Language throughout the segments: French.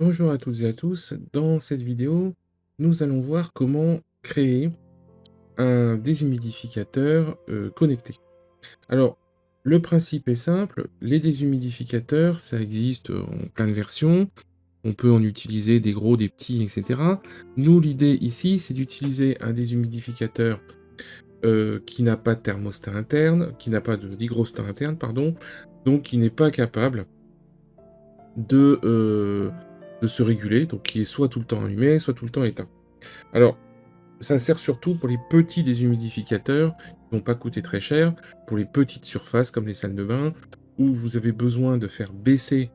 Bonjour à toutes et à tous, dans cette vidéo, nous allons voir comment créer un déshumidificateur connecté. Alors, le principe est simple, les déshumidificateurs, ça existe en plein de versions, on peut en utiliser des gros, des petits, etc. Nous, l'idée ici, c'est d'utiliser un déshumidificateur qui n'a pas de thermostat interne, qui n'a pas d'hygrostat interne, pardon, donc qui n'est pas capable de, euh, de se réguler, donc qui est soit tout le temps allumé, soit tout le temps éteint. Alors, ça sert surtout pour les petits déshumidificateurs, qui vont pas coûter très cher, pour les petites surfaces comme les salles de bain, où vous avez besoin de faire baisser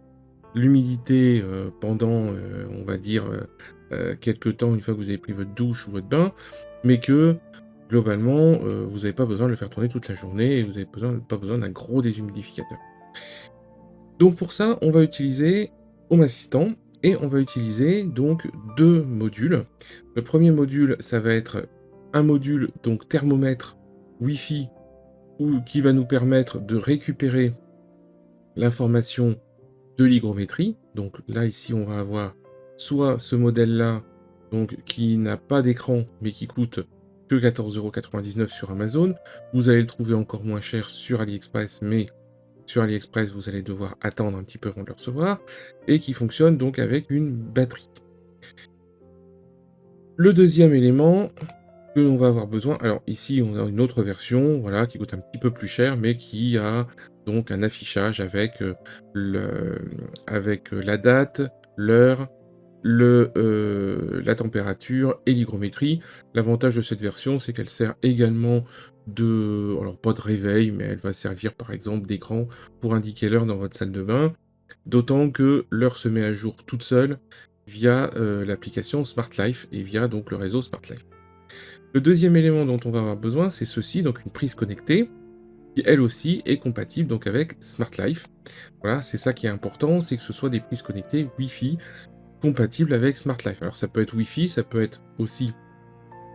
l'humidité pendant, on va dire, quelque temps, une fois que vous avez pris votre douche ou votre bain, mais que globalement, vous n'avez pas besoin de le faire tourner toute la journée et vous n'avez pas besoin d'un gros déshumidificateur. Donc pour ça, on va utiliser Home Assistant et on va utiliser donc 2 modules. Le premier module, ça va être un module donc thermomètre Wi-Fi ou qui va nous permettre de récupérer l'information de l'hygrométrie. Donc là, ici, on va avoir soit ce modèle-là, donc qui n'a pas d'écran, mais qui coûte que 14,99 € sur Amazon. Vous allez le trouver encore moins cher sur AliExpress, mais sur AliExpress, vous allez devoir attendre un petit peu avant de le recevoir, et qui fonctionne donc avec une batterie. Le deuxième élément que l'on va avoir besoin, alors ici on a une autre version, voilà, qui coûte un petit peu plus cher, mais qui a donc un affichage avec, la date, l'heure, la température et l'hygrométrie. L'avantage de cette version, c'est qu'elle sert également alors pas de réveil, mais elle va servir par exemple d'écran pour indiquer l'heure dans votre salle de bain, d'autant que l'heure se met à jour toute seule via, l'application Smart Life et via donc le réseau Smart Life. Le deuxième élément dont on va avoir besoin, c'est ceci, donc une prise connectée, qui elle aussi est compatible donc avec Smart Life. Voilà, c'est ça qui est important, c'est que ce soit des prises connectées Wi-Fi compatibles avec Smart Life. Alors ça peut être Wi-Fi, ça peut être aussi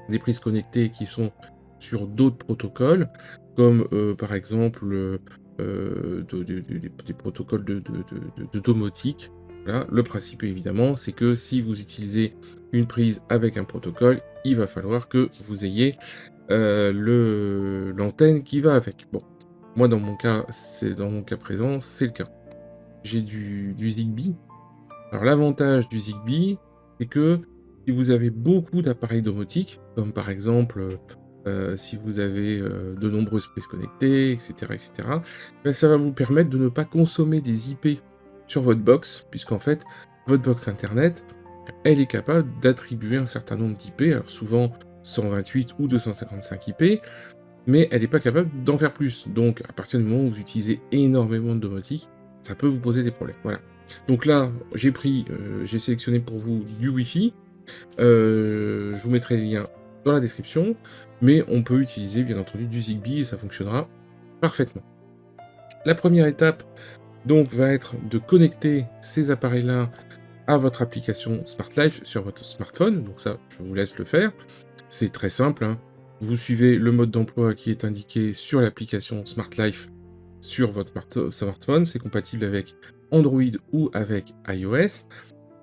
des prises connectées qui sont sur d'autres protocoles, comme par exemple des protocoles de domotique. Voilà. Le principe évidemment, c'est que si vous utilisez une prise avec un protocole, il va falloir que vous ayez l'antenne qui va avec. Bon, moi dans mon cas présent, c'est le cas. J'ai du Zigbee. Alors l'avantage du Zigbee, c'est que si vous avez beaucoup d'appareils domotiques, comme par exemple, si vous avez, de nombreuses prises connectées, et cetera, bah, ça va vous permettre de ne pas consommer des IP sur votre box, puisqu'en fait, votre box internet, elle est capable d'attribuer un certain nombre d'IP, alors souvent 128 ou 255 IP, mais elle n'est pas capable d'en faire plus. Donc à partir du moment où vous utilisez énormément de domotique, ça peut vous poser des problèmes. Voilà. Donc là, j'ai sélectionné pour vous du Wi-Fi. Je vous mettrai les liens dans la description, mais on peut utiliser bien entendu du Zigbee et ça fonctionnera parfaitement. La première étape, donc, va être de connecter ces appareils-là à votre application Smart Life sur votre smartphone. Donc ça, je vous laisse le faire. C'est très simple, hein. Vous suivez le mode d'emploi qui est indiqué sur l'application Smart Life sur votre smartphone. C'est compatible avec Android ou avec iOS.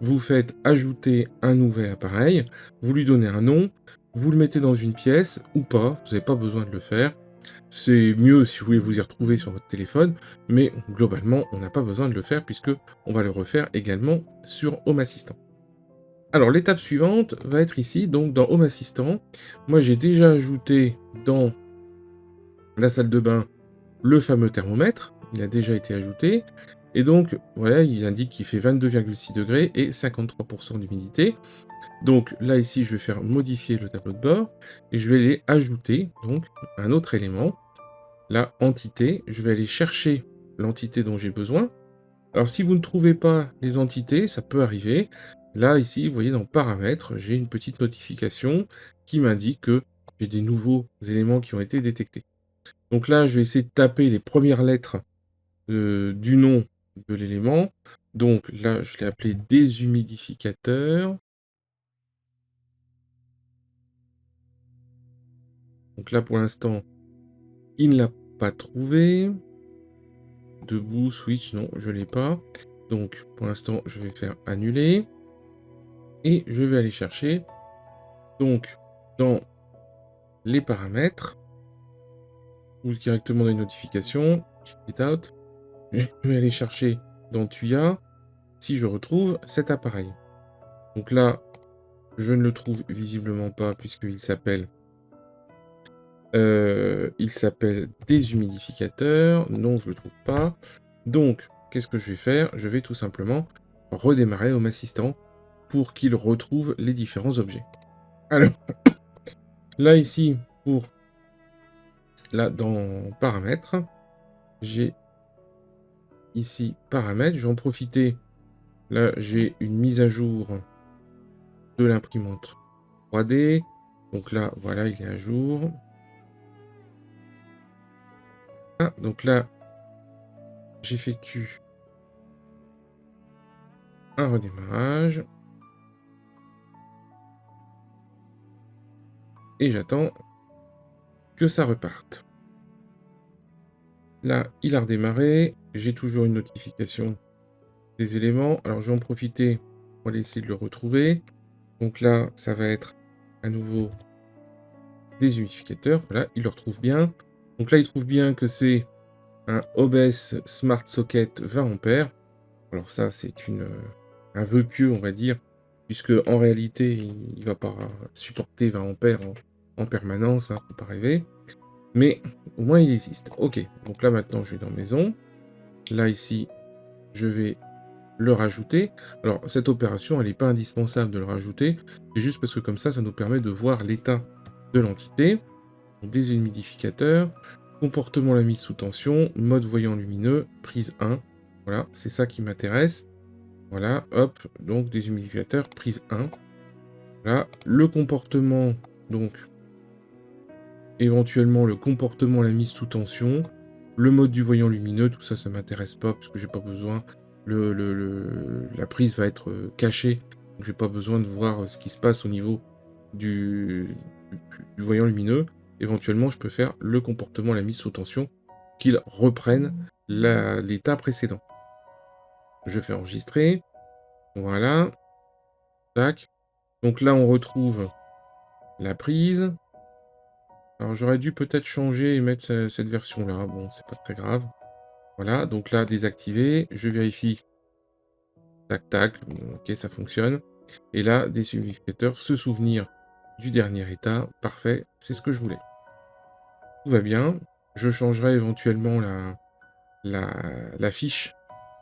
Vous faites ajouter un nouvel appareil, vous lui donnez un nom, vous le mettez dans une pièce ou pas, vous n'avez pas besoin de le faire. C'est mieux si vous voulez vous y retrouver sur votre téléphone, mais globalement, on n'a pas besoin de le faire puisque on va le refaire également sur Home Assistant. Alors l'étape suivante va être ici, donc dans Home Assistant. Moi j'ai déjà ajouté dans la salle de bain le fameux thermomètre, il a déjà été ajouté, et donc voilà, il indique qu'il fait 22,6 degrés et 53% d'humidité. Donc là ici je vais faire modifier le tableau de bord, et je vais aller ajouter donc un autre élément, la entité. Je vais aller chercher l'entité dont j'ai besoin. Alors si vous ne trouvez pas les entités, ça peut arriver. Là, ici, vous voyez dans paramètres, j'ai une petite notification qui m'indique que j'ai des nouveaux éléments qui ont été détectés. Donc là, je vais essayer de taper les premières lettres du nom de l'élément. Donc là, je l'ai appelé déshumidificateur. Donc là, pour l'instant, il ne l'a pas trouvé. Debout, switch, non, je ne l'ai pas. Donc pour l'instant, je vais faire annuler. et je vais aller chercher, donc, dans les paramètres, ou directement dans les notifications, check it out, je vais aller chercher dans Tuya, si je retrouve cet appareil. Donc là, je ne le trouve visiblement pas puisqu'il s'appelle déshumidificateur. Non, je ne le trouve pas. Donc, qu'est-ce que je vais faire? Je vais tout simplement redémarrer Home Assistant pour qu'il retrouve les différents objets. Alors, là ici, là dans paramètres, j'ai ici paramètres. Je vais en profiter. Là, j'ai une mise à jour de l'imprimante 3D. Donc là, voilà, il est à jour. Ah, donc là, j'effectue un redémarrage. Et j'attends que ça reparte. Là, il a redémarré. J'ai toujours une notification des éléments. Alors, je vais en profiter pour aller essayer de le retrouver. Donc là, ça va être à nouveau des humidificateurs. Voilà, il le retrouve bien. Donc là, il trouve bien que c'est un OBS Smart Socket 20 ampères. Alors ça, c'est un vœu pieux, on va dire, puisque en réalité, il ne va pas supporter 20 ampères en permanence, hein, faut pas rêver. Mais au moins, il existe. Ok, donc là, maintenant, je vais dans Maison. Là, ici, je vais le rajouter. Alors, cette opération, elle n'est pas indispensable de le rajouter. C'est juste parce que comme ça nous permet de voir l'état de l'entité. Déshumidificateur, comportement la mise sous tension, mode voyant lumineux, prise 1. Voilà, c'est ça qui m'intéresse. Voilà, hop, donc déshumidificateur, prise 1. Voilà, le comportement, donc, éventuellement le comportement la mise sous tension, le mode du voyant lumineux, tout ça, ça m'intéresse pas, parce que j'ai pas besoin. La prise va être cachée, donc j'ai pas besoin de voir ce qui se passe au niveau du voyant lumineux. Éventuellement, je peux faire le comportement la mise sous tension, qu'il reprenne l'état précédent. Je fais enregistrer. Voilà. Tac. Donc là, on retrouve la prise. Alors, j'aurais dû peut-être changer et mettre cette version-là. Bon, c'est pas très grave. Voilà. Donc là, désactiver. Je vérifie. Tac, tac. Ok, ça fonctionne. Et là, déshumidificateur, se souvenir du dernier état. Parfait. C'est ce que je voulais. Tout va bien. Je changerai éventuellement la fiche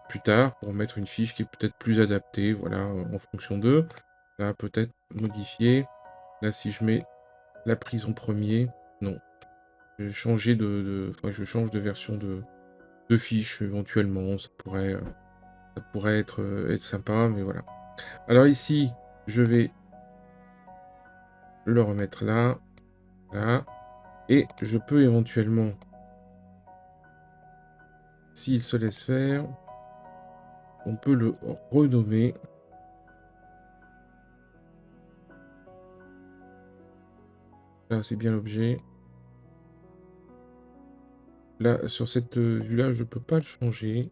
plus tard pour mettre une fiche qui est peut-être plus adaptée, voilà, en fonction d'eux. Là, peut-être modifier. Là, si je mets la prise en premier, non. Je vais changer je change de version de fiche éventuellement. Ça pourrait être sympa, mais voilà. Alors ici, je vais le remettre là. Là. Et je peux éventuellement, s'il se laisse faire, on peut le renommer. Là, c'est bien l'objet. Là, sur cette vue-là, je peux pas le changer.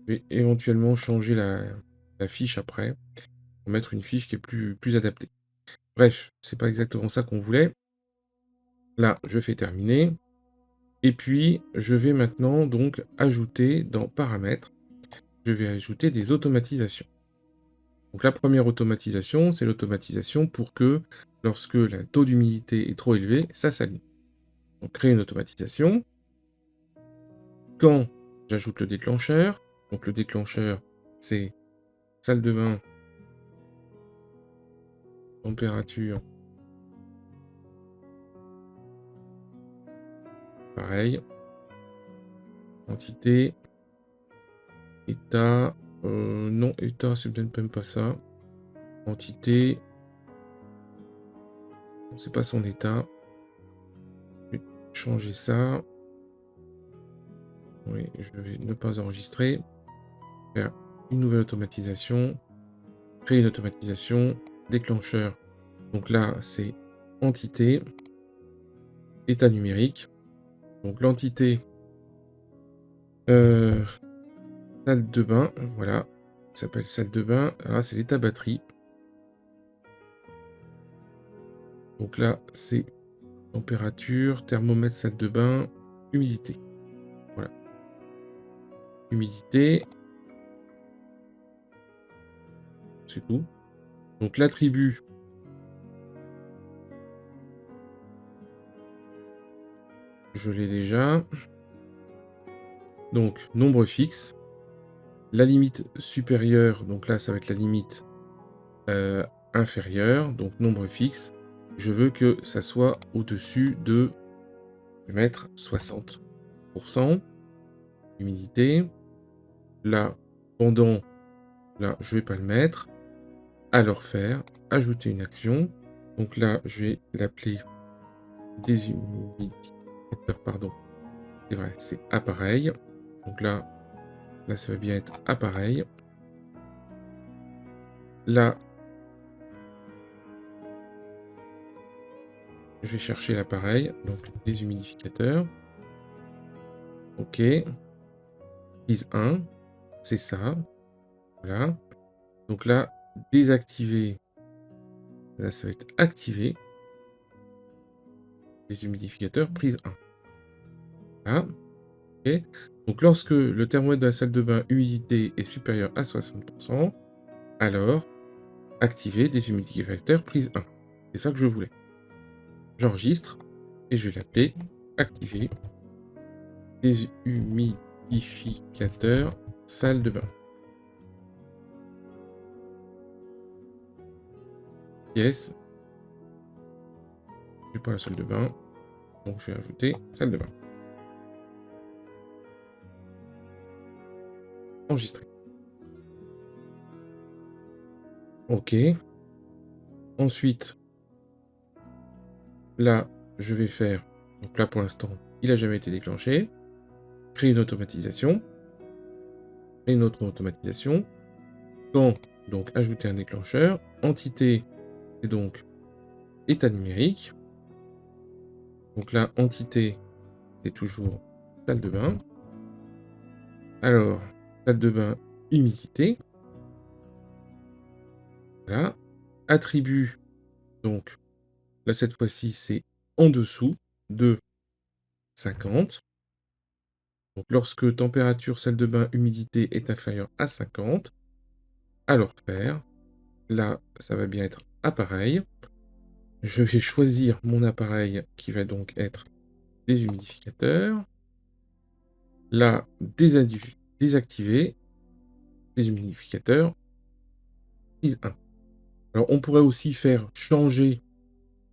Je vais éventuellement changer la fiche après, pour mettre une fiche qui est plus adaptée. Bref, c'est pas exactement ça qu'on voulait. Là, je fais terminer. Et puis, je vais maintenant donc ajouter dans paramètres, je vais ajouter des automatisations. Donc la première automatisation, c'est l'automatisation pour que lorsque le taux d'humidité est trop élevé, ça s'allume. Donc créer une automatisation. Quand j'ajoute le déclencheur, donc le déclencheur, c'est salle de bain, température, pareil, entité, état, non, état, c'est peut-être même pas ça. Entité, c'est pas son état. Je vais changer ça. Oui, je vais ne pas enregistrer. Faire une nouvelle automatisation. Créer une automatisation. Déclencheur. Donc là, c'est entité. État numérique. Donc l'entité. Salle de bain. Voilà. qui s'appelle salle de bain. Alors là, c'est l'état batterie. Donc là, c'est température, thermomètre, salle de bain, humidité. Voilà. Humidité. C'est tout. Donc l'attribut. Je l'ai déjà. Donc, nombre fixe. La limite supérieure, donc là, ça va être la limite inférieure, donc nombre fixe. Je veux que ça soit au-dessus de, je vais mettre 60% d'humidité. Là, pendant, là, je vais pas le mettre. Alors faire, ajouter une action. Donc là, je vais l'appeler déshumidificateur, pardon. C'est vrai, c'est appareil. Donc là, ça va bien être appareil. Là, je vais chercher l'appareil, donc déshumidificateur. OK. Prise 1, c'est ça. Voilà. Donc là, désactiver. Là, ça va être activé. Déshumidificateur, prise 1. Voilà. OK. Donc lorsque le thermomètre de la salle de bain humidité est supérieur à 60%, alors activer déshumidificateur, prise 1. C'est ça que je voulais. J'enregistre et je vais l'appeler activer déshumidificateur salle de bain. Pièce. Je n'ai pas la salle de bain. Donc je vais ajouter salle de bain. Enregistrer. OK. Ensuite, là, je vais faire, donc là pour l'instant, il n'a jamais été déclenché. Créer une automatisation. Et une autre automatisation. Quand, donc ajouter un déclencheur. Entité, et donc état numérique. Donc là, entité, c'est toujours salle de bain. Alors, salle de bain, humidité. Voilà. Attribut, donc là cette fois-ci c'est en dessous de 50. Donc lorsque température salle de bain humidité est inférieure à 50, alors faire, là ça va bien être appareil. Je vais choisir mon appareil qui va donc être déshumidificateur. Là, désactiver, déshumidificateur, prise 1. Alors on pourrait aussi faire changer,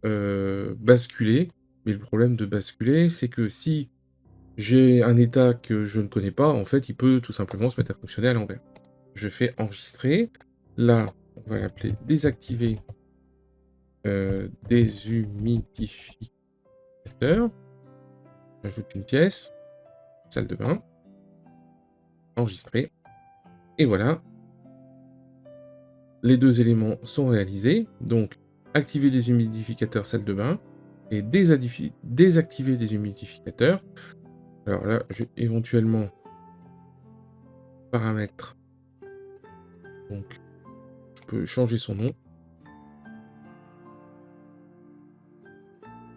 basculer, mais le problème de basculer, c'est que si j'ai un état que je ne connais pas, en fait, il peut tout simplement se mettre à fonctionner à l'envers. Je fais enregistrer. Là, on va l'appeler désactiver déshumidificateur. J'ajoute une pièce, salle de bain, enregistrer. Et voilà. Les deux éléments sont réalisés. Donc, activer des humidificateurs salle de bain et désactiver des humidificateurs. Alors là, je vais éventuellement paramètres. Donc, je peux changer son nom.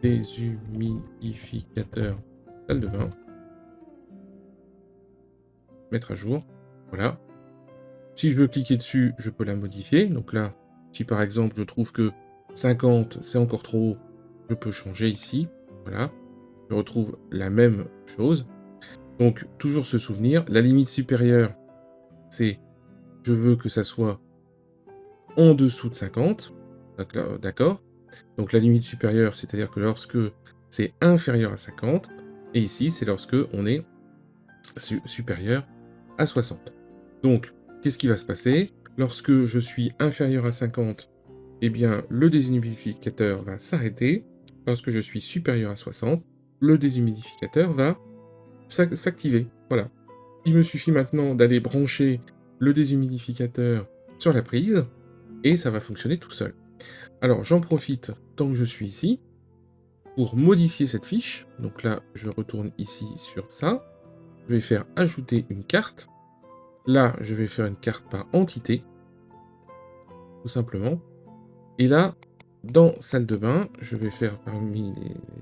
Déshumidificateur salle de bain. Mettre à jour. Voilà. Si je veux cliquer dessus, je peux la modifier. Donc là, si par exemple je trouve que 50 c'est encore trop haut, je peux changer ici. Voilà. Je retrouve la même chose. Donc toujours se souvenir, la limite supérieure, c'est je veux que ça soit en dessous de 50. D'accord. Donc la limite supérieure, c'est-à-dire que lorsque c'est inférieur à 50, et ici c'est lorsque on est supérieur à 60. Donc, qu'est-ce qui va se passer? Lorsque je suis inférieur à 50, eh bien, le déshumidificateur va s'arrêter. Lorsque je suis supérieur à 60, le déshumidificateur va s'activer. Voilà. Il me suffit maintenant d'aller brancher le déshumidificateur sur la prise, et ça va fonctionner tout seul. Alors, j'en profite, tant que je suis ici, pour modifier cette fiche. Donc là, je retourne ici sur ça. Je vais faire ajouter une carte. Là, je vais faire une carte par entité, tout simplement. Et là, dans salle de bain, je vais faire parmi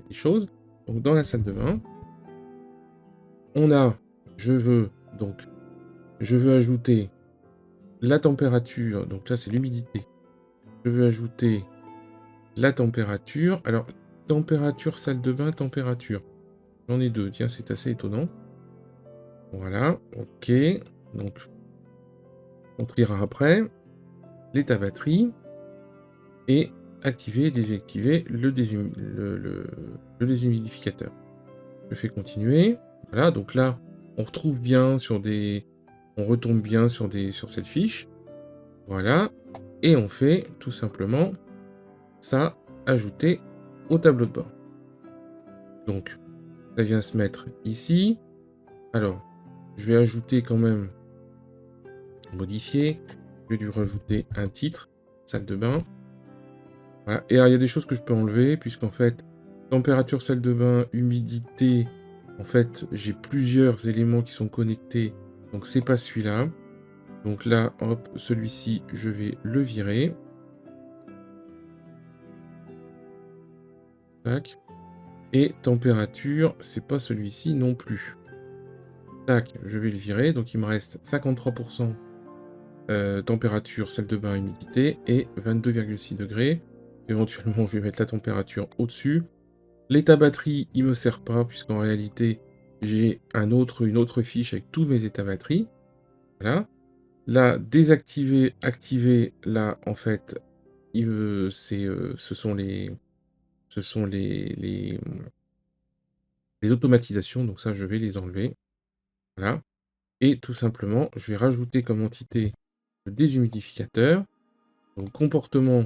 les choses. Donc dans la salle de bain, on a, je veux donc, je veux ajouter la température. Donc là, c'est l'humidité. Je veux ajouter la température. Alors, température salle de bain, température. J'en ai deux. Tiens, c'est assez étonnant. Voilà, ok. Donc, on triera après. L'état batterie. Et activer et désactiver le déshumidificateur. Je fais continuer. Voilà, donc là, on retrouve bien sur des... On retombe bien sur cette fiche. Voilà. Et on fait tout simplement ça, ajouter au tableau de bord. Donc, ça vient se mettre ici. Alors, je vais ajouter quand même, modifier. Je vais lui rajouter un titre, salle de bain. Voilà. Et alors, il y a des choses que je peux enlever, puisqu'en fait, température salle de bain, humidité, en fait, j'ai plusieurs éléments qui sont connectés, donc c'est pas celui-là. Donc là, hop, celui-ci, je vais le virer. Tac. Et température, c'est pas celui-ci non plus. Tac, je vais le virer, donc il me reste 53% température, salle de bain, humidité, et 22,6 degrés. Éventuellement, je vais mettre la température au-dessus. L'état batterie, il me sert pas, puisqu'en réalité, j'ai une autre fiche avec tous mes états batterie. Voilà. Là, désactiver, activer, là, en fait, ce sont les automatisations, donc ça, je vais les enlever. Voilà. Et tout simplement, je vais rajouter comme entité le déshumidificateur. Donc, comportement,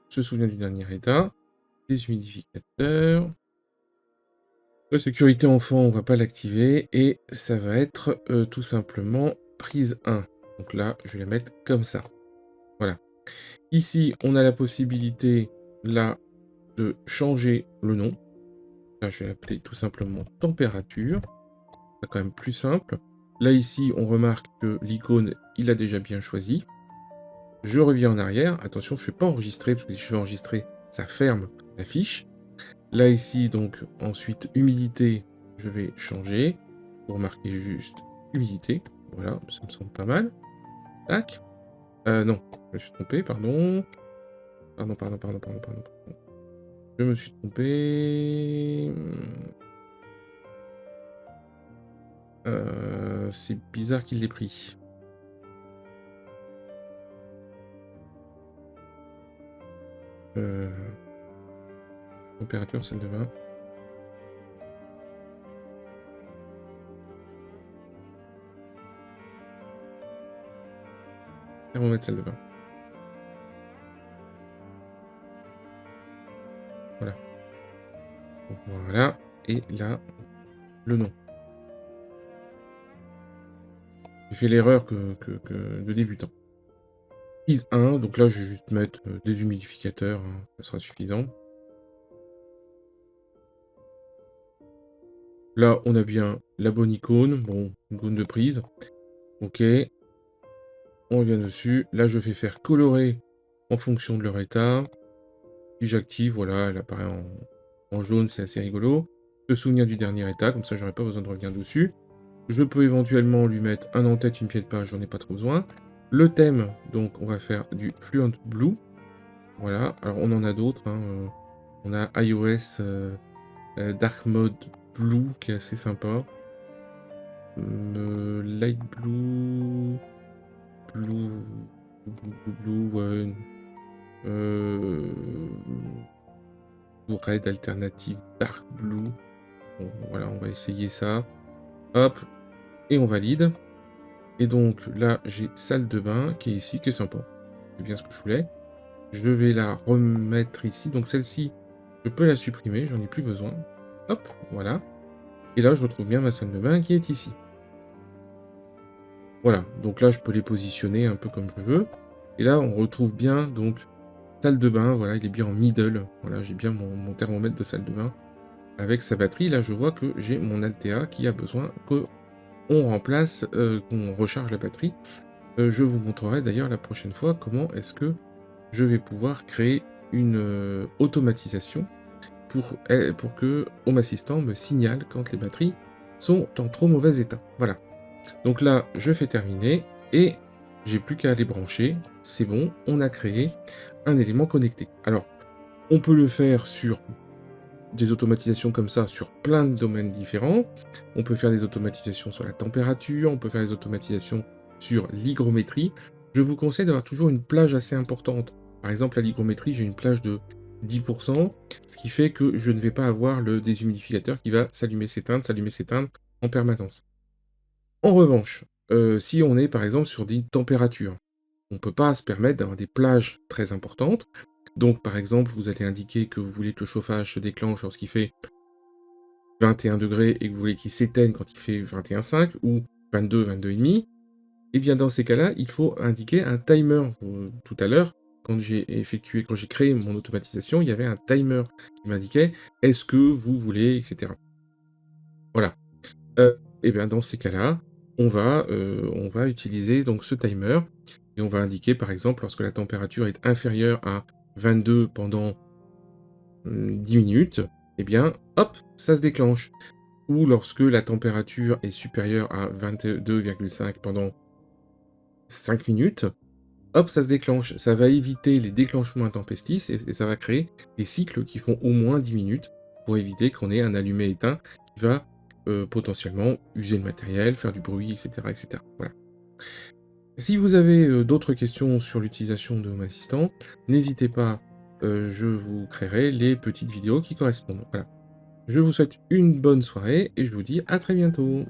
se souvient du dernier état. Déshumidificateur. La sécurité enfant, on va pas l'activer. Et ça va être tout simplement prise 1. Donc là, je vais la mettre comme ça. Voilà. Ici, on a la possibilité, là, de changer le nom. Là, je vais l'appeler tout simplement température. C'est quand même plus simple. Là, ici, on remarque que l'icône, il a déjà bien choisi. Je reviens en arrière. Attention, je ne fais pas enregistrer, parce que si je fais enregistrer, ça ferme la fiche. Là, ici, donc, ensuite, humidité, je vais changer pour marquer juste humidité. Voilà, ça me semble pas mal. Tac. Non, je me suis trompé, pardon. Pardon. Je me suis trompé. C'est bizarre qu'il l'ait pris. Température, salle de bain. Thermomètre, salle de bain. Voilà. Donc, voilà. Et là, le nom. J'ai fait l'erreur de débutant. Prise 1, donc là, je vais juste mettre des humidificateurs, hein, ça sera suffisant. Là, on a bien la bonne icône. Bon, icône de prise. Ok. On revient dessus. Là, je vais faire colorer en fonction de leur état. Si j'active, voilà, elle apparaît en jaune, c'est assez rigolo. Se souvenir du dernier état, comme ça, j'aurais pas besoin de revenir dessus. Je peux éventuellement lui mettre un en-tête, une pied de page, j'en ai pas trop besoin. Le thème, donc, on va faire du Fluent Blue. Voilà. Alors, on en a d'autres. Hein. On a iOS Dark Mode Blue, qui est assez sympa. Light Blue... Blue, ouais. Blue Red Alternative Dark Blue. Bon, voilà, on va essayer ça. Hop, et on valide. Et donc là, j'ai salle de bain qui est ici, qui est sympa. C'est bien ce que je voulais. Je vais la remettre ici. Donc celle-ci, je peux la supprimer, j'en ai plus besoin. Hop, voilà. Et là, je retrouve bien ma salle de bain qui est ici. Voilà, donc là, je peux les positionner un peu comme je veux. Et là, on retrouve bien, donc, salle de bain, voilà, il est bien en middle. Voilà, j'ai bien mon thermomètre de salle de bain avec sa batterie. Là, je vois que j'ai mon Altea qui a besoin que on remplace, qu'on recharge la batterie. Je vous montrerai d'ailleurs la prochaine fois comment est-ce que je vais pouvoir créer une, automatisation pour que Home Assistant me signale quand les batteries sont en trop mauvais état. Voilà. Donc là, je fais terminer et j'ai plus qu'à les brancher. C'est bon, on a créé un élément connecté. Alors, on peut le faire sur des automatisations comme ça sur plein de domaines différents. On peut faire des automatisations sur la température, on peut faire des automatisations sur l'hygrométrie. Je vous conseille d'avoir toujours une plage assez importante. Par exemple, à l'hygrométrie, j'ai une plage de 10%, ce qui fait que je ne vais pas avoir le déshumidificateur qui va s'allumer, s'éteindre en permanence. En revanche, si on est par exemple sur des températures, on ne peut pas se permettre d'avoir des plages très importantes. Donc par exemple, vous allez indiquer que vous voulez que le chauffage se déclenche lorsqu'il fait 21 degrés et que vous voulez qu'il s'éteigne quand il fait 21,5 ou 22, 22,5. Et bien dans ces cas-là, il faut indiquer un timer. Tout à l'heure, quand j'ai créé mon automatisation, il y avait un timer qui m'indiquait: «Est-ce que vous voulez?» et cetera. Voilà. Et bien dans ces cas-là, on va utiliser donc ce timer et on va indiquer par exemple lorsque la température est inférieure à 22 pendant, 10 minutes, et bien hop, ça se déclenche. Ou lorsque la température est supérieure à 22,5 pendant 5 minutes, hop, ça se déclenche. Ça va éviter les déclenchements intempestifs et ça va créer des cycles qui font au moins 10 minutes pour éviter qu'on ait un allumé-éteint qui va, potentiellement user le matériel, faire du bruit et cetera et cetera. Voilà. Si vous avez, d'autres questions sur l'utilisation de Home Assistant, n'hésitez pas, je vous créerai les petites vidéos qui correspondent. Voilà. Je vous souhaite une bonne soirée et je vous dis à très bientôt.